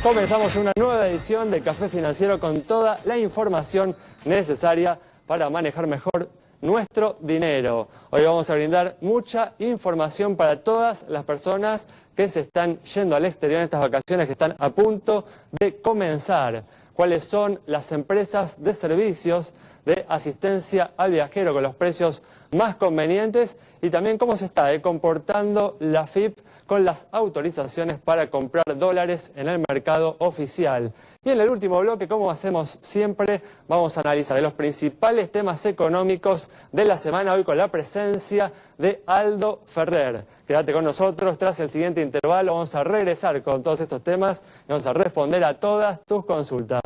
Comenzamos una nueva edición de Café Financiero con toda la información necesaria para manejar mejor nuestro dinero. Hoy vamos a brindar mucha información para todas las personas que se están yendo al exterior en estas vacaciones que están a punto de comenzar. ¿Cuáles son las empresas de servicios de asistencia al viajero con los precios más convenientes? Y también cómo se está comportando la AFIP con las autorizaciones para comprar dólares en el mercado oficial. Y en el último bloque, como hacemos siempre, vamos a analizar los principales temas económicos de la semana, hoy con la presencia de Aldo Ferrer. Quédate con nosotros, tras el siguiente intervalo vamos a regresar con todos estos temas y vamos a responder a todas tus consultas.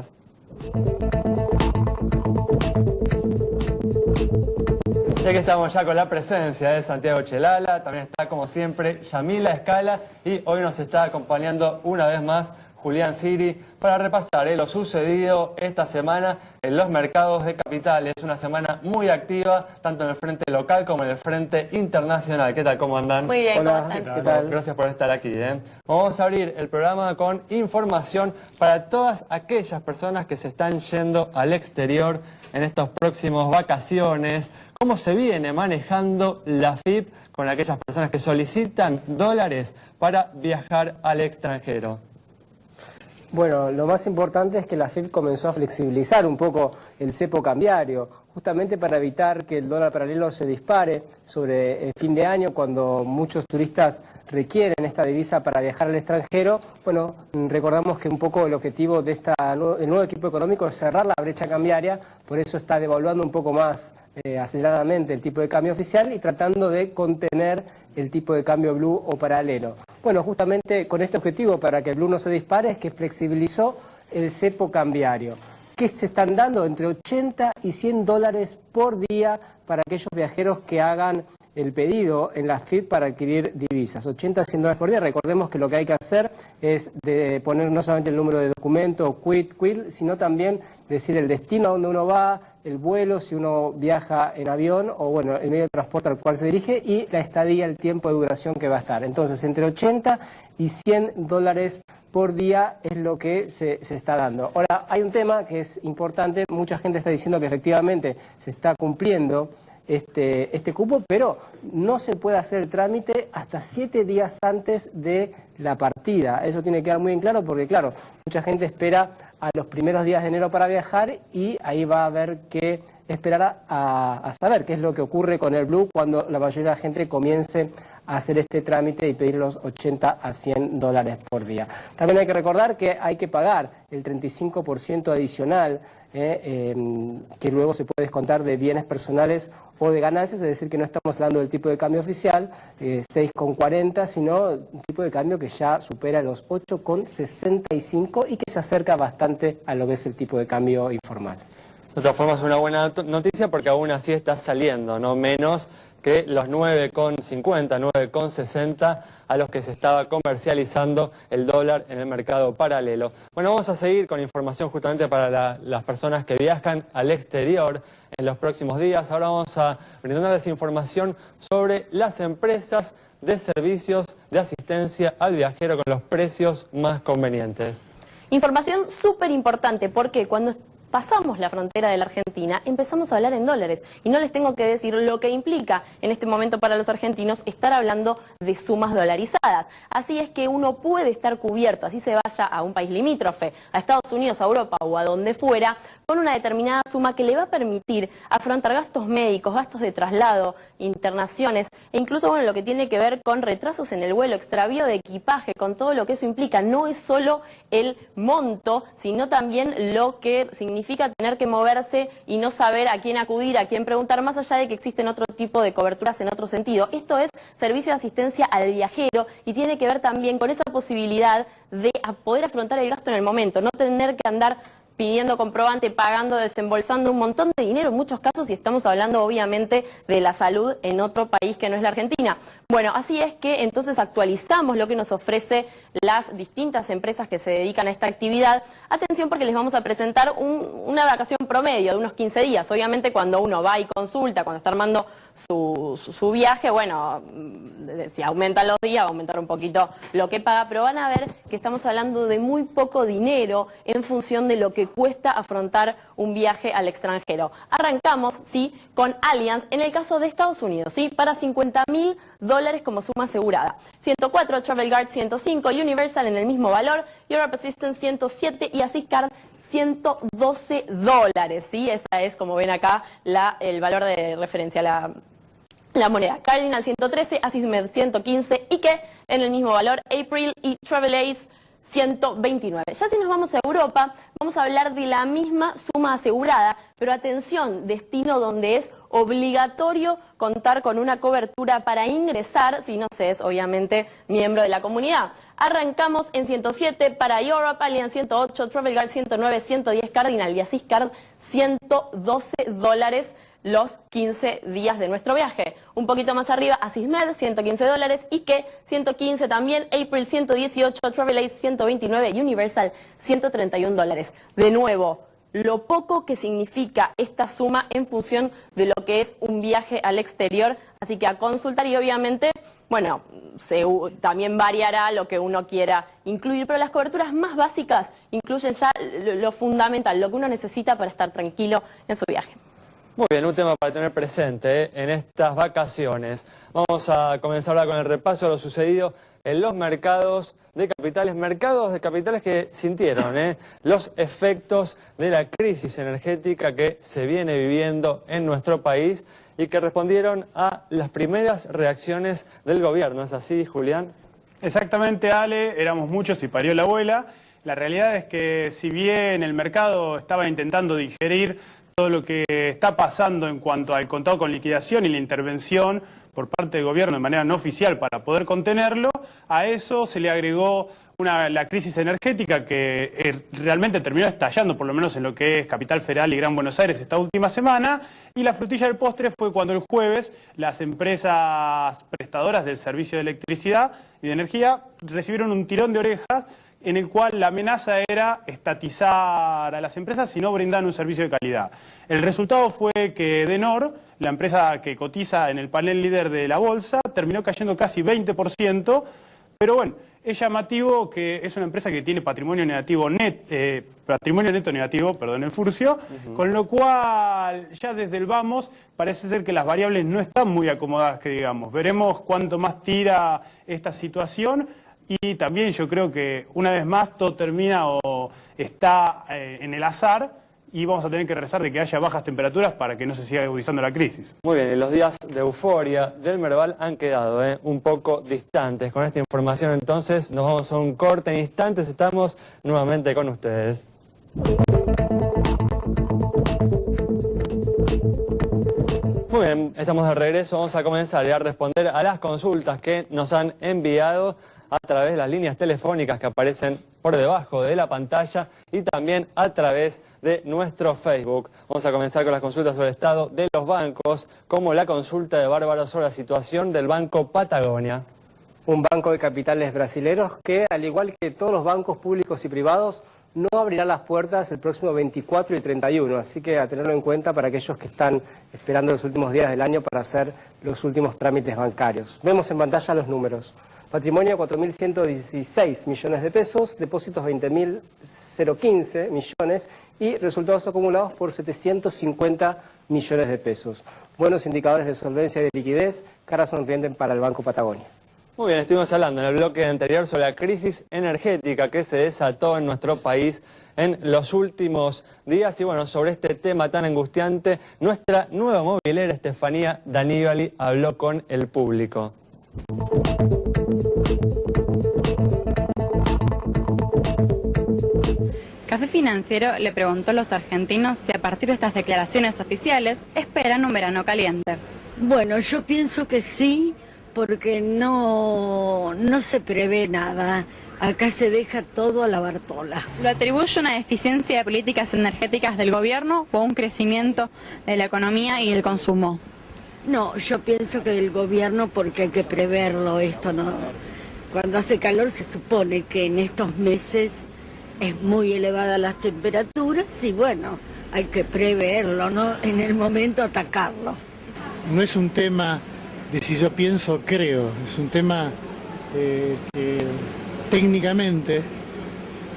Ya que estamos ya con la presencia de Santiago Chelala, también está como siempre Yamila Escala y hoy nos está acompañando una vez más Julián Siri para repasar lo sucedido esta semana en los mercados de capitales. Una semana muy activa, tanto en el frente local como en el frente internacional. ¿Qué tal? ¿Cómo andan? Muy bien, hola, ¿cómo están? ¿Qué tal? Gracias por estar aquí. Vamos a abrir el programa con información para todas aquellas personas que se están yendo al exterior en estas próximas vacaciones. ¿Cómo se viene manejando la AFIP con aquellas personas que solicitan dólares para viajar al extranjero? Bueno, lo más importante es que la AFIP comenzó a flexibilizar un poco el cepo cambiario, justamente para evitar que el dólar paralelo se dispare sobre el fin de año, cuando muchos turistas requieren esta divisa para viajar al extranjero. Bueno, recordamos que un poco el objetivo de el nuevo equipo económico es cerrar la brecha cambiaria, por eso está devaluando un poco más aceleradamente el tipo de cambio oficial y tratando de contener el tipo de cambio blue o paralelo. Bueno, justamente con este objetivo, para que el blue no se dispare, es que flexibilizó el cepo cambiario, que se están dando entre 80 y 100 dólares por día para aquellos viajeros que hagan el pedido en la AFIP para adquirir divisas. 80 a 100 dólares por día. Recordemos que lo que hay que hacer es de poner no solamente el número de documento, QUIL, sino también decir el destino a donde uno va, el vuelo, si uno viaja en avión o bueno, el medio de transporte al cual se dirige y la estadía, el tiempo de duración que va a estar. Entonces, entre 80 y 100 dólares por día es lo que se está dando. Ahora, hay un tema que es importante. Mucha gente está diciendo que efectivamente se está cumpliendo este cupo, pero no se puede hacer el trámite hasta 7 días antes de la partida. Eso tiene que quedar muy en claro porque, claro, mucha gente espera a los primeros días de enero para viajar y ahí va a haber que esperar a saber qué es lo que ocurre con el Blue cuando la mayoría de la gente comience a hacer este trámite y pedir los 80 a 100 dólares por día. También hay que recordar que hay que pagar el 35% adicional que luego se puede descontar de bienes personales o de ganancias, es decir, que no estamos hablando del tipo de cambio oficial, 6,40, sino un tipo de cambio que ya supera los 8,65 y que se acerca bastante a lo que es el tipo de cambio informal. De todas formas, una buena noticia porque aún así está saliendo, no menos que los 9,50, 9,60 a los que se estaba comercializando el dólar en el mercado paralelo. Bueno, vamos a seguir con información justamente para las personas que viajan al exterior en los próximos días. Ahora vamos a brindarles información sobre las empresas de servicios de asistencia al viajero con los precios más convenientes. Información súper importante porque cuando pasamos la frontera de la Argentina, empezamos a hablar en dólares. Y no les tengo que decir lo que implica en este momento para los argentinos estar hablando de sumas dolarizadas. Así es que uno puede estar cubierto, así se vaya a un país limítrofe, a Estados Unidos, a Europa o a donde fuera, con una determinada suma que le va a permitir afrontar gastos médicos, gastos de traslado, internaciones, e incluso bueno, lo que tiene que ver con retrasos en el vuelo, extravío de equipaje, con todo lo que eso implica. No es solo el monto, sino también lo que significa tener que moverse y no saber a quién acudir, a quién preguntar, más allá de que existen otro tipo de coberturas en otro sentido. Esto es servicio de asistencia al viajero y tiene que ver también con esa posibilidad de poder afrontar el gasto en el momento, no tener que andar pidiendo comprobante, pagando, desembolsando un montón de dinero en muchos casos, y estamos hablando obviamente de la salud en otro país que no es la Argentina. Bueno, así es que entonces actualizamos lo que nos ofrece las distintas empresas que se dedican a esta actividad. Atención, porque les vamos a presentar una vacación promedio de unos 15 días. Obviamente cuando uno va y consulta, cuando está armando su viaje, bueno, si aumentan los días, va a aumentar un poquito lo que paga, pero van a ver que estamos hablando de muy poco dinero en función de lo que cuesta afrontar un viaje al extranjero. Arrancamos, sí, con Allianz, en el caso de Estados Unidos, sí, para $50.000 como suma asegurada. 104, Travel Guard 105, Universal en el mismo valor, Europe Assistance 107 y Assistcard $112, ¿sí? Esa es, como ven acá, el valor de referencia, la moneda. Cardinal 113, Asismed 115 y que en el mismo valor April y Travel Ace 129. Ya si nos vamos a Europa, vamos a hablar de la misma suma asegurada, pero atención, destino donde es obligatorio contar con una cobertura para ingresar, si no se es obviamente miembro de la comunidad. Arrancamos en 107 para Europe, Allianz 108, Travel Guard 109, 110 Cardinal y Assistcard $112 los 15 días de nuestro viaje. Un poquito más arriba, Asismed, $115, Ike, 115 también, April, 118, Travel Ace, 129 y Universal, $131. De nuevo, lo poco que significa esta suma en función de lo que es un viaje al exterior, así que a consultar y obviamente, bueno, también variará lo que uno quiera incluir, pero las coberturas más básicas incluyen ya lo fundamental, lo que uno necesita para estar tranquilo en su viaje. Muy bien, un tema para tener presente en estas vacaciones. Vamos a comenzar ahora con el repaso de lo sucedido en los mercados de capitales que sintieron los efectos de la crisis energética que se viene viviendo en nuestro país y que respondieron a las primeras reacciones del gobierno. ¿Es así, Julián? Exactamente, Ale, éramos muchos y parió la abuela. La realidad es que si bien el mercado estaba intentando digerir todo lo que está pasando en cuanto al contado con liquidación y la intervención por parte del gobierno de manera no oficial para poder contenerlo, a eso se le agregó la crisis energética que realmente terminó estallando, por lo menos en lo que es Capital Federal y Gran Buenos Aires esta última semana, y la frutilla del postre fue cuando el jueves las empresas prestadoras del servicio de electricidad y de energía recibieron un tirón de orejas en el cual la amenaza era estatizar a las empresas si no brindan un servicio de calidad. El resultado fue que Denor, la empresa que cotiza en el panel líder de la bolsa, terminó cayendo casi 20%, pero bueno, es llamativo que es una empresa que tiene patrimonio neto negativo, perdón, el furcio, con lo cual ya desde el vamos parece ser que las variables no están muy acomodadas, que digamos. Veremos cuánto más tira esta situación. Y también yo creo que una vez más todo termina o está en el azar y vamos a tener que rezar de que haya bajas temperaturas para que no se siga agudizando la crisis. Muy bien, y los días de euforia del Merval han quedado un poco distantes. Con esta información entonces nos vamos a un corte. En instantes estamos nuevamente con ustedes. Muy bien, estamos de regreso. Vamos a comenzar a responder a las consultas que nos han enviado a través de las líneas telefónicas que aparecen por debajo de la pantalla y también a través de nuestro Facebook. Vamos a comenzar con las consultas sobre el estado de los bancos, como la consulta de Bárbaro sobre la situación del Banco Patagonia. Un banco de capitales brasileros que, al igual que todos los bancos públicos y privados, no abrirá las puertas el próximo 24 y 31, así que a tenerlo en cuenta para aquellos que están esperando los últimos días del año para hacer los últimos trámites bancarios. Vemos en pantalla los números. Patrimonio 4.116 millones de pesos, depósitos 20.015 millones y resultados acumulados por 750 millones de pesos. Buenos indicadores de solvencia y de liquidez, cara sonriente para el Banco Patagonia. Muy bien, estuvimos hablando en el bloque anterior sobre la crisis energética que se desató en nuestro país en los últimos días. Y bueno, sobre este tema tan angustiante, nuestra nueva movilera Estefanía Daníbali habló con el público. Café Financiero le preguntó a los argentinos si a partir de estas declaraciones oficiales esperan un verano caliente. Bueno, yo pienso que sí, porque no se prevé nada. Acá se deja todo a la Bartola. ¿Lo atribuye a una deficiencia de políticas energéticas del gobierno o a un crecimiento de la economía y el consumo? No, yo pienso que del gobierno, porque hay que preverlo esto, ¿no? Cuando hace calor se supone que en estos meses es muy elevada las temperaturas y bueno, hay que preverlo, ¿no? En el momento atacarlo. No es un tema de si yo pienso o creo, es un tema que técnicamente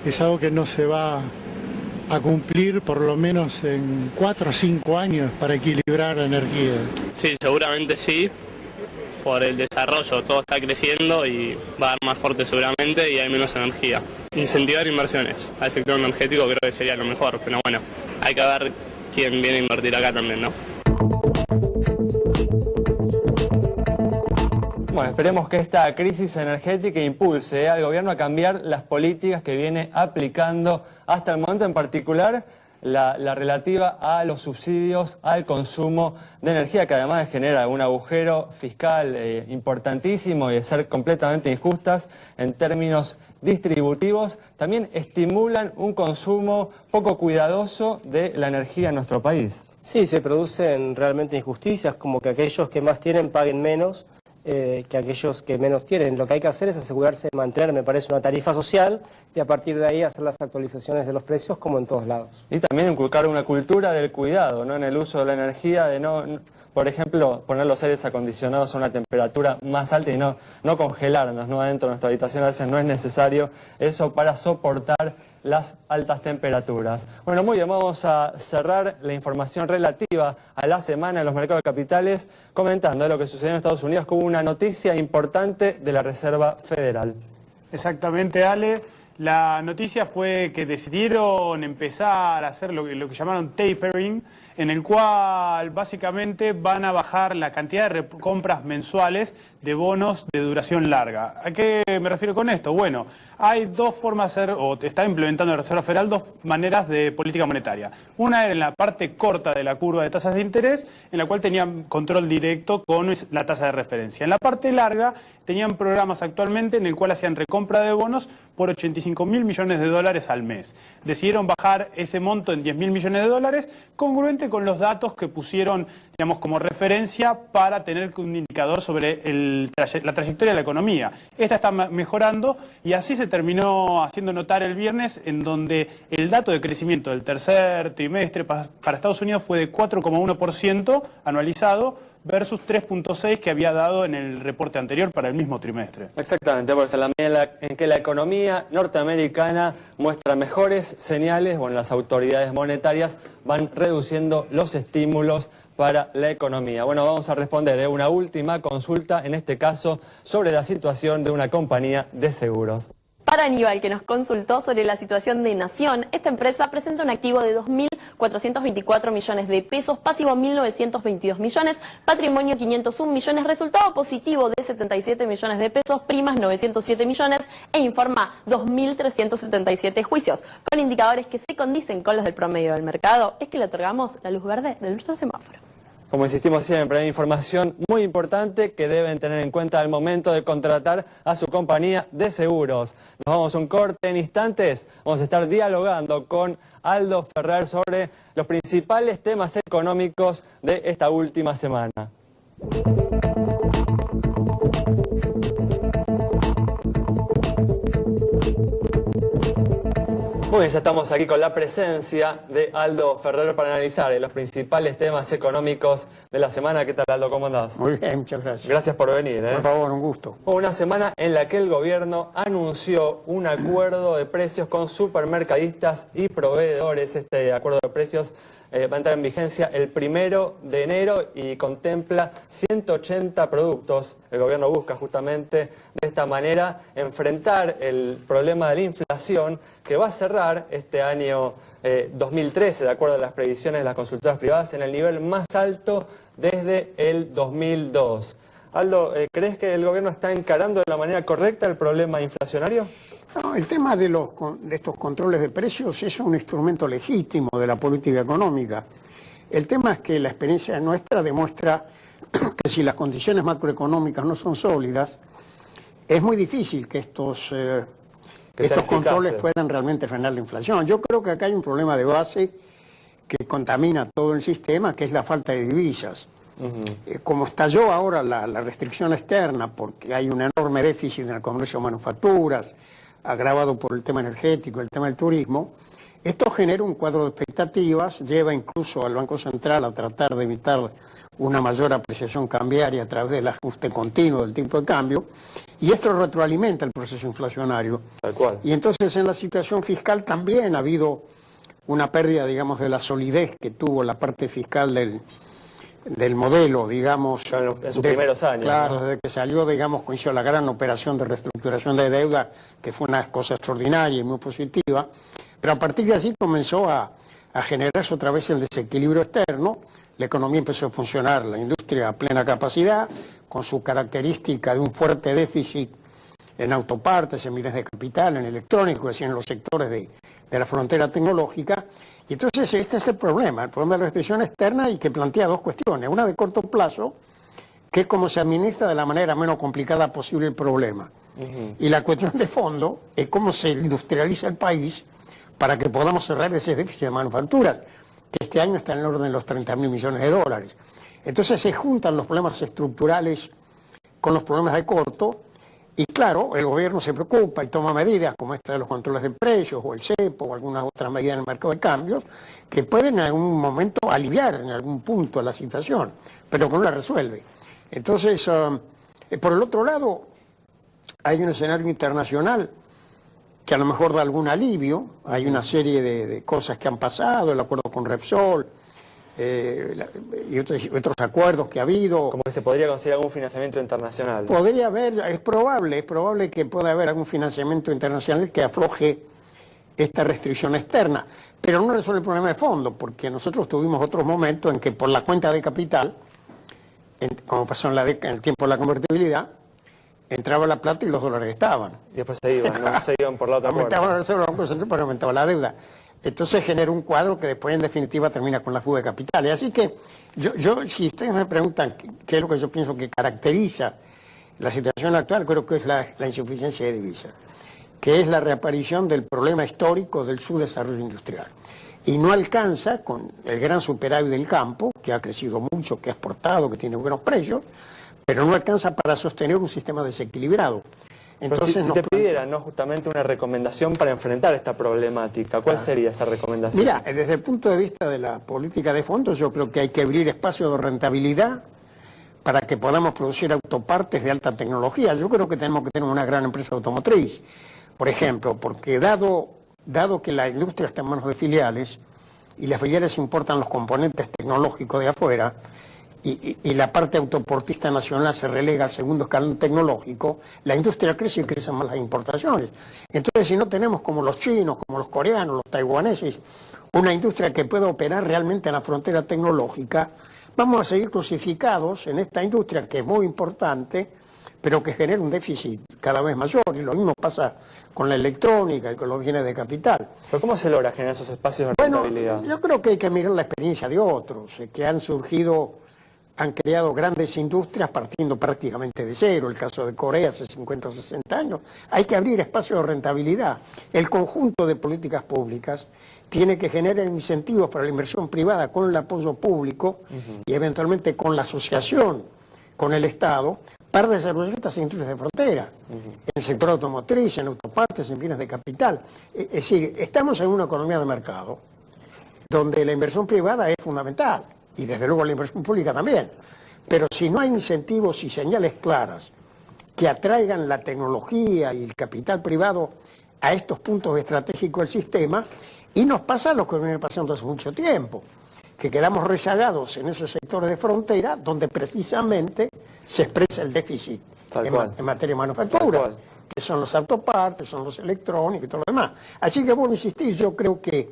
es algo que no se va a cumplir por lo menos en 4 o 5 años para equilibrar la energía. Sí, seguramente sí, por el desarrollo, todo está creciendo y va a dar más fuerte seguramente y hay menos energía. Incentivar inversiones al sector energético creo que sería lo mejor, pero bueno, hay que ver quién viene a invertir acá también, ¿no? Bueno, esperemos que esta crisis energética impulse al gobierno a cambiar las políticas que viene aplicando hasta el momento, en particular la relativa a los subsidios al consumo de energía, que además genera un agujero fiscal importantísimo y de ser completamente injustas en términos distributivos, también estimulan un consumo poco cuidadoso de la energía en nuestro país. Sí, se producen realmente injusticias, como que aquellos que más tienen paguen menos que aquellos que menos tienen. Lo que hay que hacer es asegurarse de mantener, me parece, una tarifa social y a partir de ahí hacer las actualizaciones de los precios como en todos lados. Y también inculcar una cultura del cuidado, ¿no? En el uso de la energía, de no, por ejemplo, poner los aires acondicionados a una temperatura más alta y no congelarnos, ¿no? Adentro de nuestra habitación a veces no es necesario eso para soportar las altas temperaturas. Bueno, muy bien, vamos a cerrar la información relativa a la semana en los mercados de capitales comentando lo que sucedió en Estados Unidos, que hubo una noticia importante de la Reserva Federal. Exactamente, Ale. La noticia fue que decidieron empezar a hacer lo que llamaron tapering, en el cual básicamente van a bajar la cantidad de compras mensuales de bonos de duración larga. ¿A qué me refiero con esto? Bueno, hay dos formas de hacer, o está implementando la Reserva Federal, dos maneras de política monetaria. Una era en la parte corta de la curva de tasas de interés, en la cual tenían control directo con la tasa de referencia. En la parte larga tenían programas actualmente en el cual hacían recompra de bonos por 85.000 millones de dólares al mes. Decidieron bajar ese monto en 10.000 millones de dólares, congruente con los datos que pusieron, digamos, como referencia para tener un indicador sobre la trayectoria de la economía. Esta está mejorando y así se terminó haciendo notar el viernes, en donde el dato de crecimiento del tercer trimestre para Estados Unidos fue de 4,1% anualizado, versus 3,6 que había dado en el reporte anterior para el mismo trimestre. Exactamente, porque en la medida en que la economía norteamericana muestra mejores señales, bueno, las autoridades monetarias van reduciendo los estímulos para la economía. Bueno, vamos a responder una última consulta, en este caso, sobre la situación de una compañía de seguros. Para Aníbal, que nos consultó sobre la situación de Nación, esta empresa presenta un activo de 2.424 millones de pesos, pasivo 1.922 millones, patrimonio 501 millones, resultado positivo de 77 millones de pesos, primas 907 millones e informa 2.377 juicios. Con indicadores que se condicen con los del promedio del mercado, es que le otorgamos la luz verde del nuestro semáforo. Como insistimos siempre, hay información muy importante que deben tener en cuenta al momento de contratar a su compañía de seguros. Nos vamos a un corte en instantes. Vamos a estar dialogando con Aldo Ferrer sobre los principales temas económicos de esta última semana. Muy bien, ya estamos aquí con la presencia de Aldo Ferrer para analizar los principales temas económicos de la semana. ¿Qué tal, Aldo? ¿Cómo andás? Muy bien, muchas gracias. Gracias por venir. Por favor, un gusto. Una semana en la que el gobierno anunció un acuerdo de precios con supermercadistas y proveedores. Este acuerdo de precios va a entrar en vigencia el 1 de enero y contempla 180 productos. El gobierno busca justamente de esta manera enfrentar el problema de la inflación que va a cerrar este año 2013, de acuerdo a las previsiones de las consultoras privadas, en el nivel más alto desde el 2002. Aldo, ¿crees que el gobierno está encarando de la manera correcta el problema inflacionario? No, el tema de estos controles de precios es un instrumento legítimo de la política económica. El tema es que la experiencia nuestra demuestra que si las condiciones macroeconómicas no son sólidas, es muy difícil que estos que sean estos controles eficaces. puedan realmente frenar la inflación. Yo creo que acá hay un problema de base que contamina todo el sistema, que es la falta de divisas. Como estalló ahora la restricción externa, porque hay un enorme déficit en el comercio de manufacturas, agravado por el tema energético, el tema del turismo, esto genera un cuadro de expectativas, lleva incluso al Banco Central a tratar de evitar una mayor apreciación cambiaria a través del ajuste continuo del tipo de cambio, y esto retroalimenta el proceso inflacionario. Tal cual. Y entonces en la situación fiscal también ha habido una pérdida, digamos, de la solidez que tuvo la parte fiscal del modelo, digamos. En sus primeros años. Claro, ¿no? desde que salió, digamos, con hizo la gran operación de reestructuración de deuda, que fue una cosa extraordinaria y muy positiva, pero a partir de allí comenzó a generarse otra vez el desequilibrio externo, la economía empezó a funcionar, la industria a plena capacidad, con su característica de un fuerte déficit en autopartes, en bienes de capital, en electrónicos, es decir, en los sectores de la frontera tecnológica. Y entonces este es el problema de la restricción externa, y que plantea dos cuestiones. Una de corto plazo, que es cómo se administra de la manera menos complicada posible el problema. Y la cuestión de fondo es cómo se industrializa el país para que podamos cerrar ese déficit de manufacturas, que este año está en el orden de los 30.000 millones de dólares. Entonces se juntan los problemas estructurales con los problemas de corto, y claro, el gobierno se preocupa y toma medidas como esta de los controles de precios, o el cepo, o algunas otras medidas en el mercado de cambios, que pueden en algún momento aliviar en algún punto la situación, pero que no la resuelve. Entonces, por el otro lado, hay un escenario internacional que a lo mejor da algún alivio. Hay una serie de cosas que han pasado, el acuerdo con Repsol, y otros acuerdos que ha habido. Como que se podría conseguir algún financiamiento internacional. Podría haber, es probable que pueda haber algún financiamiento internacional que afloje esta restricción externa, pero no resuelve el problema de fondo, porque nosotros tuvimos otros momentos en que por la cuenta de capital, como pasó en el tiempo de la convertibilidad, entraba la plata y los dólares estaban. Y después se iban, ¿no? Se iban por la otra puerta. Aumentaba la reserva del Banco Central, pero aumentaba la deuda. Entonces genera un cuadro que después en definitiva termina con la fuga de capitales. Así que yo si ustedes me preguntan qué es lo que yo pienso que caracteriza la situación actual, creo que es la insuficiencia de divisas, que es la reaparición del problema histórico del subdesarrollo industrial. Y no alcanza con el gran superávit del campo, que ha crecido mucho, que ha exportado, que tiene buenos precios, pero no alcanza para sostener un sistema desequilibrado. Entonces, pero si te pidieran, ¿no?, justamente una recomendación para enfrentar esta problemática, ¿cuál sería esa recomendación? Mira, desde el punto de vista de la política de fondos, yo creo que hay que abrir espacios de rentabilidad para que podamos producir autopartes de alta tecnología. Yo creo que tenemos que tener una gran empresa automotriz, por ejemplo, porque dado que la industria está en manos de filiales, y las filiales importan los componentes tecnológicos de afuera, y la parte autoportista nacional se relega al segundo escalón tecnológico, la industria crece y crecen más las importaciones. Entonces, si no tenemos como los chinos, como los coreanos, los taiwaneses, una industria que pueda operar realmente en la frontera tecnológica, vamos a seguir crucificados en esta industria que es muy importante, pero que genera un déficit cada vez mayor, y lo mismo pasa con la electrónica y con los bienes de capital. ¿Pero cómo se logra generar esos espacios de rentabilidad? Yo creo que hay que mirar la experiencia de otros, que han creado grandes industrias partiendo prácticamente de cero, el caso de Corea hace 50 o 60 años. Hay que abrir espacios de rentabilidad. El conjunto de políticas públicas tiene que generar incentivos para la inversión privada con el apoyo público y eventualmente con la asociación con el Estado para desarrollar estas industrias de frontera, en el sector automotriz, en autopartes, en bienes de capital. Es decir, estamos en una economía de mercado donde la inversión privada es fundamental, y desde luego la inversión pública también, pero si no hay incentivos y señales claras que atraigan la tecnología y el capital privado a estos puntos estratégicos del sistema, y nos pasa lo que viene pasando hace mucho tiempo, que quedamos rezagados en esos sectores de frontera donde precisamente se expresa el déficit en materia de manufactura, que son los autopartes, son los electrónicos y todo lo demás. Así que, bueno, insistir, yo creo que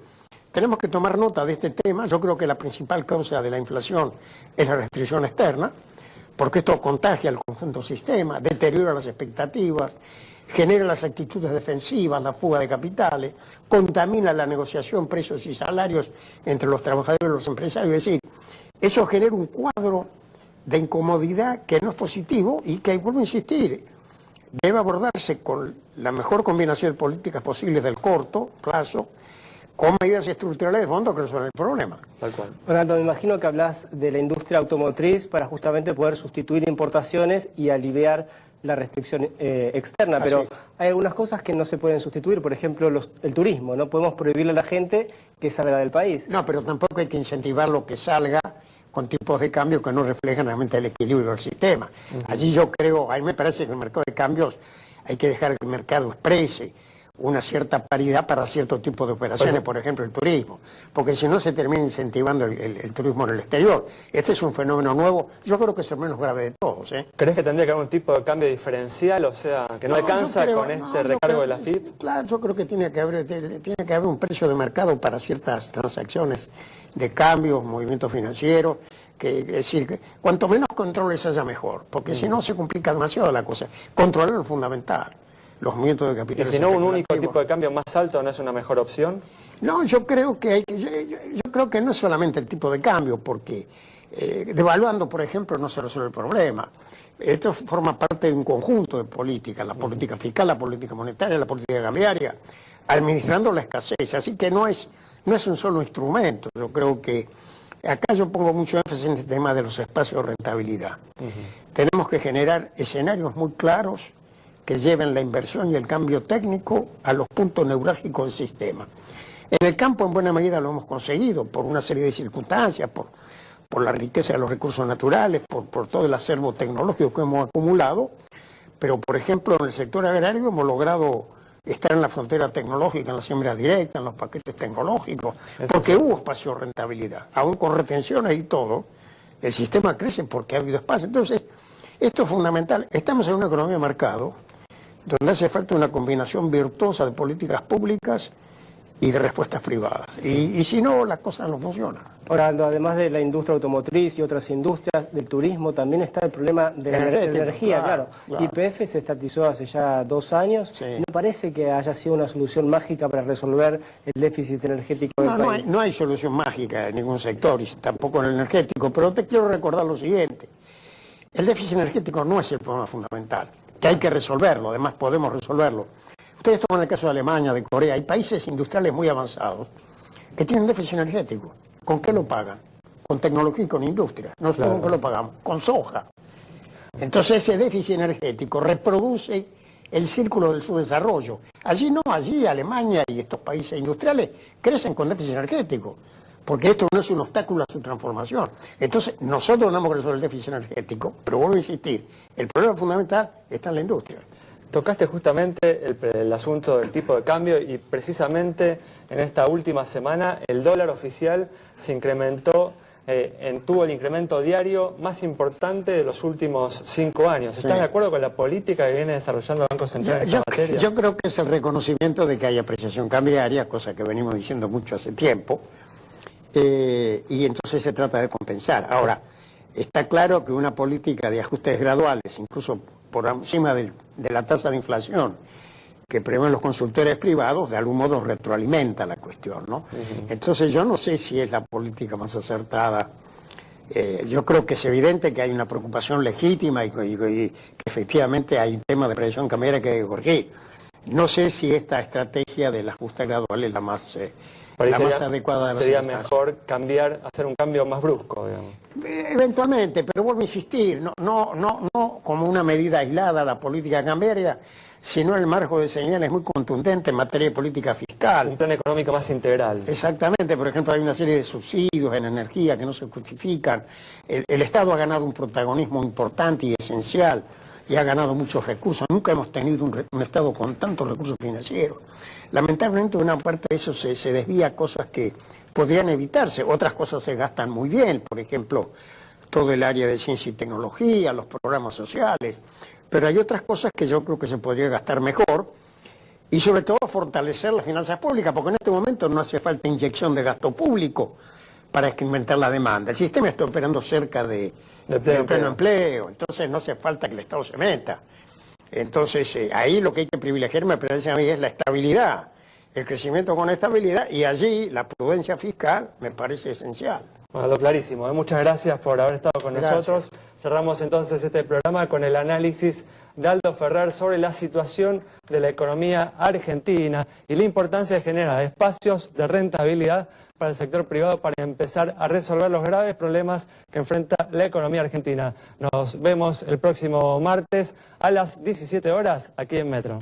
tenemos que tomar nota de este tema. Yo creo que la principal causa de la inflación es la restricción externa, porque esto contagia al conjunto sistema, deteriora las expectativas, genera las actitudes defensivas, la fuga de capitales, contamina la negociación, precios y salarios entre los trabajadores y los empresarios. Es decir, eso genera un cuadro de incomodidad que no es positivo y que, vuelvo a insistir, debe abordarse con la mejor combinación de políticas posibles del corto plazo, con medidas estructurales de fondo que resuelven el problema. Tal cual. Fernando, me imagino que hablas de la industria automotriz para justamente poder sustituir importaciones y aliviar la restricción externa, pero hay algunas cosas que no se pueden sustituir, por ejemplo el turismo, no podemos prohibirle a la gente que salga del país. No, pero tampoco hay que incentivar lo que salga con tipos de cambio que no reflejan realmente el equilibrio del sistema. Allí yo creo, a mí me parece que el mercado de cambios hay que dejar que el mercado exprese una cierta paridad para cierto tipo de operaciones, por ejemplo el turismo, porque si no se termina incentivando el turismo en el exterior. Este es un fenómeno nuevo, yo creo que es el menos grave de todos. ¿Crees que tendría que haber un tipo de cambio diferencial, o sea, que no alcanza con este recargo de la FIP? Claro, yo creo que tiene que haber un precio de mercado para ciertas transacciones de cambios, movimientos financieros, es decir, que cuanto menos controles haya mejor, porque si no se complica demasiado la cosa. Controlar lo fundamental. Los movimientos de capital. ¿Y si no un único tipo de cambio más alto no es una mejor opción? No, yo creo que yo creo que no es solamente el tipo de cambio, porque devaluando, por ejemplo, no se resuelve el problema. Esto forma parte de un conjunto de políticas, la política fiscal, la política monetaria, la política cambiaria, administrando la escasez. Así que no es un solo instrumento. Yo creo que acá yo pongo mucho énfasis en el tema de los espacios de rentabilidad. Tenemos que generar escenarios muy claros que lleven la inversión y el cambio técnico a los puntos neurálgicos del sistema. En el campo en buena medida lo hemos conseguido por una serie de circunstancias, por la riqueza de los recursos naturales, por todo el acervo tecnológico que hemos acumulado, pero por ejemplo en el sector agrario hemos logrado estar en la frontera tecnológica, en las siembras directas, en los paquetes tecnológicos, porque hubo espacio de rentabilidad, aún con retenciones y todo, el sistema crece porque ha habido espacio. Entonces, esto es fundamental. Estamos en una economía de mercado, donde hace falta una combinación virtuosa de políticas públicas y de respuestas privadas. Y si no, las cosas no funcionan. Ahora, además de la industria automotriz y otras industrias, del turismo, también está el problema de la energía, claro. YPF se estatizó hace ya 2 años. Sí. ¿No parece que haya sido una solución mágica para resolver el déficit energético del país? No hay solución mágica en ningún sector, y tampoco en el energético, pero te quiero recordar lo siguiente. El déficit energético no es el problema fundamental, que hay que resolverlo, además podemos resolverlo. Ustedes toman el caso de Alemania, de Corea, hay países industriales muy avanzados que tienen déficit energético. ¿Con qué lo pagan? Con tecnología y con industria. Nosotros ¿con qué lo pagamos? Con soja. Entonces ese déficit energético reproduce el círculo del subdesarrollo. Allí Alemania y estos países industriales crecen con déficit energético, porque esto no es un obstáculo a su transformación. Entonces nosotros tenemos que resolver el déficit energético, pero vuelvo a insistir, el problema fundamental está en la industria. Tocaste justamente el asunto del tipo de cambio y precisamente en esta última semana el dólar oficial se incrementó, tuvo el incremento diario más importante de los últimos 5 años. ¿Estás de acuerdo con la política que viene desarrollando el Banco Central en esta materia? Yo creo que es el reconocimiento de que hay apreciación cambiaria, cosa que venimos diciendo mucho hace tiempo, y entonces se trata de compensar. Ahora, está claro que una política de ajustes graduales, incluso por encima de la tasa de inflación que prevén los consultores privados, de algún modo retroalimenta la cuestión, ¿no? Entonces yo no sé si es la política más acertada. Yo creo que es evidente que hay una preocupación legítima y que efectivamente hay un tema de presión cambiaria que hay que corregir. No sé si esta estrategia del ajuste gradual es la más adecuada. Sería mejor hacer un cambio más brusco, digamos. Eventualmente, pero vuelvo a insistir, no como una medida aislada la política cambiaria, sino el marco de señales muy contundente en materia de política fiscal. Un plan económico más integral. Exactamente, por ejemplo, hay una serie de subsidios en energía que no se justifican. El Estado ha ganado un protagonismo importante y esencial y ha ganado muchos recursos. Nunca hemos tenido un Estado con tantos recursos financieros. Lamentablemente una parte de eso se desvía a cosas que podrían evitarse, otras cosas se gastan muy bien, por ejemplo, todo el área de ciencia y tecnología, los programas sociales, pero hay otras cosas que yo creo que se podría gastar mejor y sobre todo fortalecer las finanzas públicas, porque en este momento no hace falta inyección de gasto público para incrementar la demanda. El sistema está operando cerca del pleno empleo, entonces no hace falta que el Estado se meta. Entonces ahí lo que hay que privilegiar, me parece a mí, es la estabilidad, el crecimiento con estabilidad, y allí la prudencia fiscal me parece esencial. Bueno, clarísimo. Muchas gracias por haber estado con nosotros. Cerramos entonces este programa con el análisis de Aldo Ferrer sobre la situación de la economía argentina y la importancia de generar espacios de rentabilidad para el sector privado para empezar a resolver los graves problemas que enfrenta la economía argentina. Nos vemos el próximo martes a las 17 horas aquí en Metro.